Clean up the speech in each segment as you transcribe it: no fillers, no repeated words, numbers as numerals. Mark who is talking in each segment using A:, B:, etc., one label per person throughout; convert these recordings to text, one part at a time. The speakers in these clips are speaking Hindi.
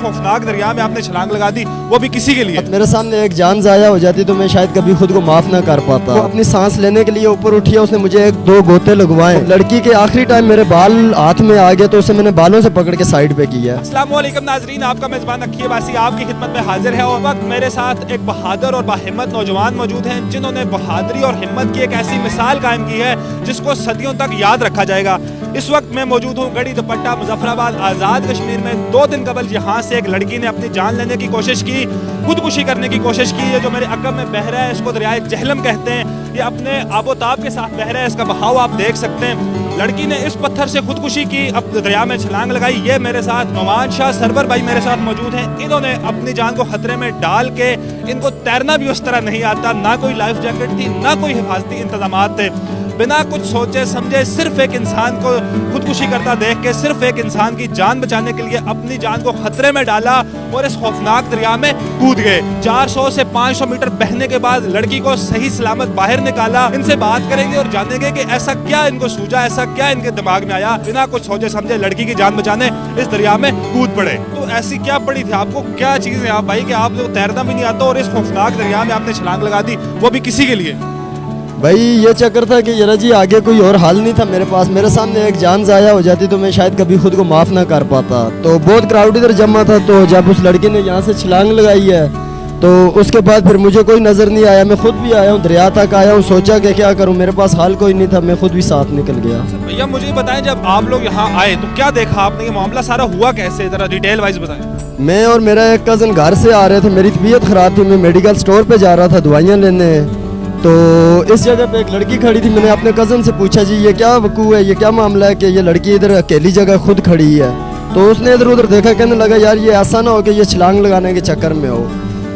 A: खौफनाक दरिया में आपने छलांग लगा दी, वो भी किसी के लिए।
B: मेरे सामने एक जान जाया हो जाती तो मैं शायद कभी खुद को माफ ना कर पाता। वो अपनी सांस लेने के लिए ऊपर उठी है, उसने मुझे एक दो गोते लगवाए। लड़की के आखिरी टाइम मेरे बाल हाथ में आ गए तो उसे मैंने बालों से पकड़ के साइड पे किया।
A: अस्सलाम वालेकुम नाजरीन, आपका मेजबान अक्की अब्बासी आपकी खिदमत में हाजिर है। और वक्त मेरे साथ एक बहादुर और बाहिम्मत नौजवान मौजूद हैं जिन्होंने बहादुरी और हिम्मत की एक ऐसी मिसाल कायम की है जिसको सदियों तक याद रखा जाएगा। इस वक्त मैं मौजूद हूँ गढ़ी दुपट्टा मुजफ्फराबाद आज़ाद कश्मीर में। 2 दिन कबल यहाँ से एक लड़की ने अपनी जान लेने की कोशिश की, खुदकुशी करने की कोशिश की है। जो मेरे अकब में बह रहा है इसको दरियाए जहलम कहते हैं। ये अपने आबोताब के साथ बह रहा है, इसका बहाव आप देख सकते हैं। लड़की ने इस पत्थर से खुदकुशी की, अब दरिया में छलांग लगाई। ये मेरे साथ नौमान शाह सरवर भाई मेरे साथ मौजूद हैं। इन्होंने अपनी जान को खतरे में डाल के, इनको तैरना भी उस तरह नहीं आता, ना कोई लाइफ जैकेट थी, ना कोई हिफाजती इंतजामात थे। बिना कुछ सोचे समझे सिर्फ एक इंसान को खुदकुशी करता देख के, सिर्फ एक इंसान की जान बचाने के लिए अपनी जान को खतरे में डाला और इस खौफनाक दरिया में कूद गए। 400 से 500 मीटर बहने के बाद लड़की को सही सलामत बाहर निकाला। इनसे बात करेंगे और जानेंगे कि ऐसा क्या इनको सूझा, ऐसा क्या इनके दिमाग में आया, बिना कुछ सोचे समझे लड़की की जान बचाने इस दरिया में कूद पड़े। तो ऐसी क्या पड़ी थी आपको, क्या चीज़ है आप भाई कि आप लोग तैरना भी नहीं आता और इस खौफनाक दरिया में आपने छलांग लगा दी, वो भी किसी के लिए?
B: भाई ये चक्कर था कि यार जी आगे कोई और हाल नहीं था मेरे पास। मेरे सामने एक जान जाया हो जाती तो मैं शायद कभी खुद को माफ ना कर पाता। तो बहुत क्राउड इधर जमा था, तो जब उस लड़की ने यहाँ से छलांग लगाई है तो उसके बाद फिर मुझे कोई नज़र नहीं आया। मैं खुद भी आया हूँ, दरिया तक आया हूँ, सोचा कि क्या करूँ, मेरे पास हाल कोई नहीं था, मैं खुद भी साथ निकल गया।
A: भैया मुझे बताएं, जब आप लोग यहाँ आए तो क्या देखा आपने, ये मामला सारा हुआ कैसे, जरा डिटेल वाइज बताएं।
B: मैं और मेरा एक कज़न घर से आ रहे थे, मेरी तबीयत ख़राब थी, मैं मेडिकल स्टोर पे जा रहा था दवाइयाँ लेने। तो इस जगह पे एक लड़की खड़ी थी। मैंने अपने कज़न से पूछा जी ये क्या वकूअ है, ये क्या मामला है कि ये लड़की इधर अकेली जगह खुद खड़ी है। तो उसने इधर उधर देखा, कहने लगा यार ये ऐसा ना हो कि ये छलांग लगाने के चक्कर में हो।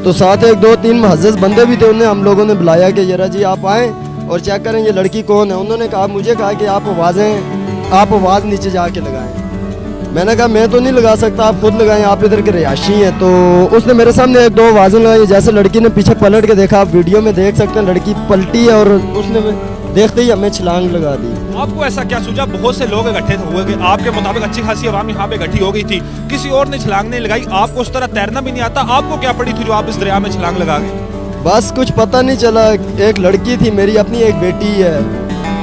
B: तो साथ एक 2-3 मुअज़्ज़िज़ बंदे भी थे, उन्हें हम लोगों ने बुलाया कि यार जी आप आएँ और चेक करें ये लड़की कौन है। उन्होंने कहा, मुझे कहा कि आप आवाज़ नीचे जाके लगाएं। मैंने कहा मैं तो नहीं लगा सकता, आप खुद लगाएं, आप इधर के रिहायशी हैं। तो उसने मेरे सामने 1-2 आवाज़ें लगाई। जैसे लड़की ने पीछे पलट के देखा, आप वीडियो में देख सकते हैं, लड़की पलटी है और उसने देखते ही हमें छलांग लगा दी।
A: आपको ऐसा क्या सूझा, बहुत से लोग इकट्ठे हुए कि आपके मुताबिक अच्छी खासी आवाम यहाँ पे इकट्ठी हो गई थी, किसी और ने छलांग नहीं लगाई, आपको उस तरह तैरना भी नहीं आता, आपको क्या पड़ी थी जो आप इस दरिया में छलांग लगा गए?
B: बस कुछ पता नहीं चला। एक लड़की थी मेरी, अपनी एक बेटी है,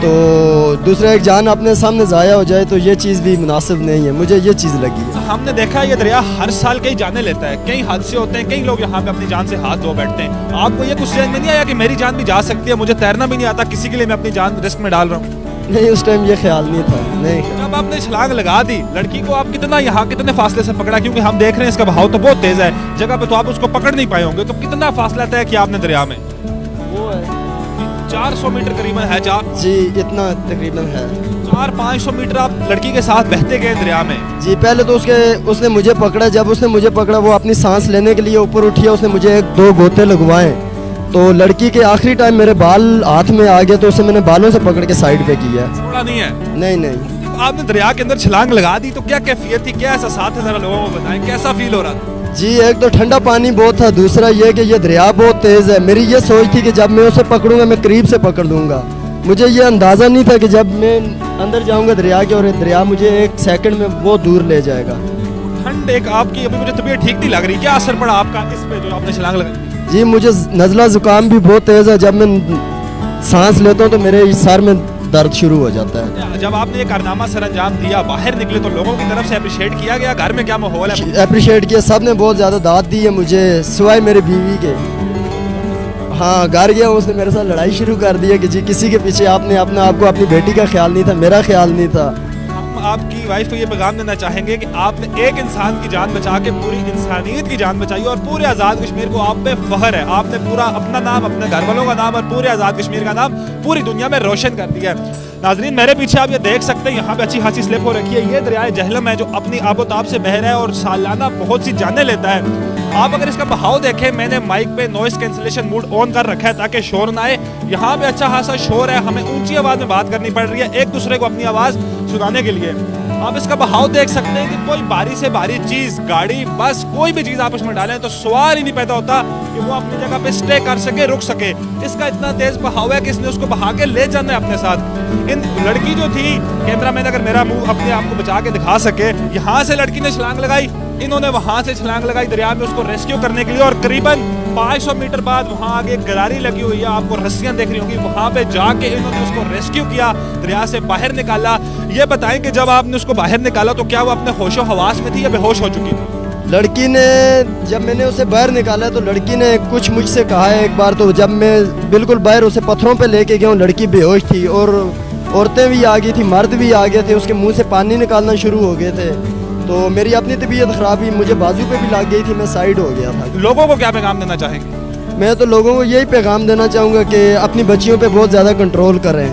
B: तो दूसरा एक जान अपने सामने ज़ाया हो जाए तो ये चीज़ भी मुनासिब नहीं है, मुझे ये चीज़ लगी।
A: हमने देखा ये दरिया हर साल कई जाने लेता है, कई हादसे होते हैं, कई लोग यहाँ पे अपनी जान से हाथ धो बैठते हैं। आपको ये कुछ समझ में नहीं आया कि मेरी जान भी जा सकती है, मुझे तैरना भी नहीं आता, किसी के लिए मैं अपनी जान रिस्क में डाल रहा हूँ?
B: नहीं, उस टाइम ये ख्याल नहीं था। नहीं,
A: जब आपने छलांग लगा दी, लड़की को आप कितने फासले से पकड़ा, क्योंकि हम देख रहे हैं इसका बहाव तो बहुत तेज है जगह पे, तो आप उसको पकड़ नहीं पाए होंगे, तो कितना फासला तय किया आपने दरिया में?
B: वो है
A: 400 मीटर करीबन है
B: जी, इतना तकरीबन है।
A: 400-500 मीटर आप लड़की के साथ बहते गए दरिया में
B: जी। पहले तो उसने मुझे पकड़ा, जब उसने मुझे पकड़ा वो अपनी सांस लेने के लिए ऊपर उठी है, उसने मुझे 1-2 गोते लगवाए। तो लड़की के आखिरी टाइम मेरे बाल हाथ में आ गए तो उसे मैंने बालों से पकड़ के साइड पे किया।
A: छोड़ा नहीं है?
B: नहीं।
A: आपने दरिया के अंदर छलांग लगा दी तो क्या कैफियत थी, क्या एहसास है, जरा लोगों को बताएं, कैसा फील हो रहा था?
B: जी, एक तो ठंडा पानी बहुत था, दूसरा ये कि ये दरिया बहुत तेज़ है। मेरी ये सोच थी कि जब मैं उसे पकड़ूंगा मैं करीब से पकड़ लूँगा। मुझे ये अंदाज़ा नहीं था कि जब मैं अंदर जाऊँगा दरिया के और दरिया मुझे 1 सेकंड में बहुत दूर ले जाएगा।
A: ठंड एक आपकी, अभी मुझे तबीयत ठीक नहीं लग रही, क्या असर पड़ा आपका इस पे जो आपने छलांग लगाई?
B: जी, मुझे नज़ला ज़ुकाम भी बहुत तेज़ है, जब मैं सांस लेता हूँ तो मेरे सर में दर्द शुरू हो जाता है।
A: जब आपने ये कारनामा सर अंजाम दिया, बाहर निकले तो लोगों की तरफ से अप्रिशिएट किया गया, घर में क्या माहौल है?
B: अप्रिशिएट किया, सब ने बहुत ज़्यादा दाद दी है मुझे, सिवाय मेरे बीवी के। हाँ, घर गया उसने मेरे साथ लड़ाई शुरू कर दी है कि जी किसी के पीछे आपने आपको अपनी बेटी का ख्याल नहीं था, मेरा ख्याल नहीं था।
A: आपकी वाइफ को ये पैगाम देना चाहेंगे कि आपने एक इंसान की जान बचा के पूरी इंसानियत की जान बचाई और पूरे आज़ाद कश्मीर को आप पे फख्र है। आपने पूरा अपना नाम, अपने घर वालों का नाम और पूरे आज़ाद कश्मीर का नाम पूरी दुनिया में रोशन कर दिया है। नाजरीन मेरे पीछे आप ये देख सकते हैं, यहाँ पे अच्छी खासी स्लिप हो रखी है। ये दरियाए जहलम है जो अपनी आबोताब से बह रहा है और सालाना बहुत सी जानें लेता है। आप अगर इसका बहाव देखें, मैंने माइक पे नॉइस कैंसिलेशन मोड ऑन कर रखा है ताकि शोर ना आए। यहाँ पे अच्छा खासा शोर है, हमें ऊंची आवाज़ में बात करनी पड़ रही है एक दूसरे को अपनी आवाज़ सुनाने के लिए। आप इसका बहाव देख सकते हैं कि कोई भारी से भारी चीज़, गाड़ी, बस, कोई भी चीज़ आप उसमें डालें तो सवाल ही नहीं पैदा होता कि वो अपनी जगह पे स्टे कर सके, रुक सके। इसका इतना तेज बहाव है कि इसने उसको बहा के ले जाना है अपने साथ। इन लड़की जो थी, कैमरा मैन अगर मेरा मुंह अपने आप को बचा के दिखा सके, यहाँ से लड़की ने छलांग लगाई, इन्होंने वहां से छलांग लगाई दरिया में उसको रेस्क्यू करने के लिए, और करीबन 500 मीटर बाद वहां आगे एक गरारी लगी हुई है, आपको रस्सियां देख रही होंगी, वहां पे जाके इन्होंने उसको रेस्क्यू किया, दरिया से बाहर निकाला। ये बताएं कि जब आपने उसको बाहर निकाला तो क्या वो अपने होशो हवास में थी या बेहोश हो चुकी थी?
B: लड़की ने, जब मैंने उसे बाहर निकाला तो लड़की ने कुछ मुझसे कहा है एक बार, तो जब मैं बिल्कुल बाहर उसे पत्थरों पे लेके गया हूँ, लड़की बेहोश थी और औरतें भी आ गई थी, मर्द भी आ गए थे, उसके मुंह से पानी निकालना शुरू हो गए थे। तो मेरी अपनी तबीयत ख़राब हुई, मुझे बाजू पे भी लग गई थी, मैं साइड हो गया था।
A: लोगों को क्या पैगाम देना चाहेंगे?
B: मैं तो लोगों को यही पैगाम देना चाहूँगा कि अपनी बच्चियों पे बहुत ज़्यादा कंट्रोल करें,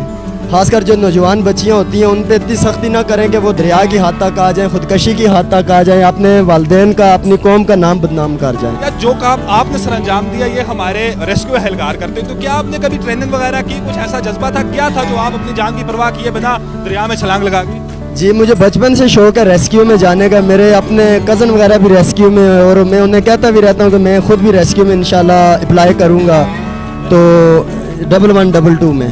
B: खासकर जो नौजवान बच्चियाँ होती हैं उन पे इतनी सख्ती ना करें कि वो दरिया की हद तक आ जाए, खुदकशी की हद तक आ जाए, अपने वालिदैन का, अपनी कौम का नाम बदनाम कर जाए।
A: या जो काम आपने सर अंजाम दिया ये हमारे रेस्क्यू एहलकार करते हैं, तो क्या आपने कभी ट्रेनिंग वगैरह की, कुछ ऐसा जज्बा था, क्या था जो आप अपनी जान की परवाह किए बिना दरिया में छलांग लगा गई?
B: जी, मुझे बचपन से शौक है रेस्क्यू में जाने का, मेरे अपने कज़न वगैरह भी रेस्क्यू में है और मैं उन्हें कहता भी रहता हूँ कि मैं खुद भी रेस्क्यू में इंशाल्लाह अप्लाई करूँगा, तो 1122 में।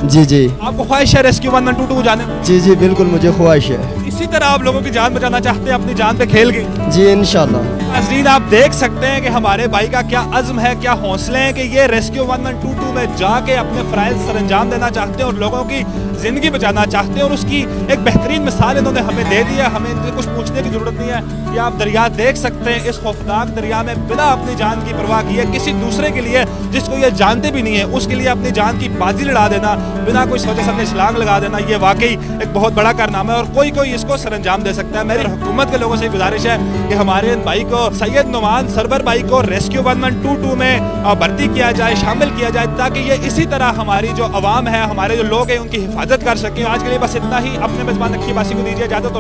B: जी जी,
A: आपको ख्वाहिश है रेस्क्यू 1122 जाने में?
B: जी जी बिल्कुल, मुझे ख्वाहिश है।
A: इसी तरह आप लोगों की जान बचाना चाहते हैं, अपनी जान पे खेल के?
B: जी इंशाल्लाह।
A: नाज़रीन, आप देख सकते हैं कि हमारे भाई का क्या अज़्म है, क्या हौसले हैं कि ये रेस्क्यू 1122 में जाके अपने फ़राइज़ सर अंजाम देना चाहते हैं और लोगों की ज़िंदगी बचाना चाहते हैं, और उसकी एक बेहतरीन मिसाल इन्होंने हमें दे दी है। हमें इनसे कुछ पूछने की ज़रूरत नहीं है, कि आप दरिया देख सकते हैं, इस खौफनाक दरिया में बिना अपनी जान की परवाह किए किसी दूसरे के लिए, जिसको ये जानते भी नहीं है, उसके लिए अपनी जान की बाजी लड़ा देना, बिना कोई सोचे समझे छलांग लगा देना, ये वाकई एक बहुत बड़ा कारनामा है और कोई कोई इसको सरअंजाम दे सकता है। मेरी हुकूमत के लोगों से गुजारिश है कि हमारे भाई को, सैयद नुमान सरवर भाई को रेस्क्यू 1122 में भर्ती किया जाए, शामिल किया जाए, ताकि ये इसी तरह हमारी जो अवाम है, हमारे जो लोग हैं, उनकी हिफाजत कर सकें। आज के लिए बस इतना ही। अपने मेज़बान नक्की बासी को दीजिए इजाज़त।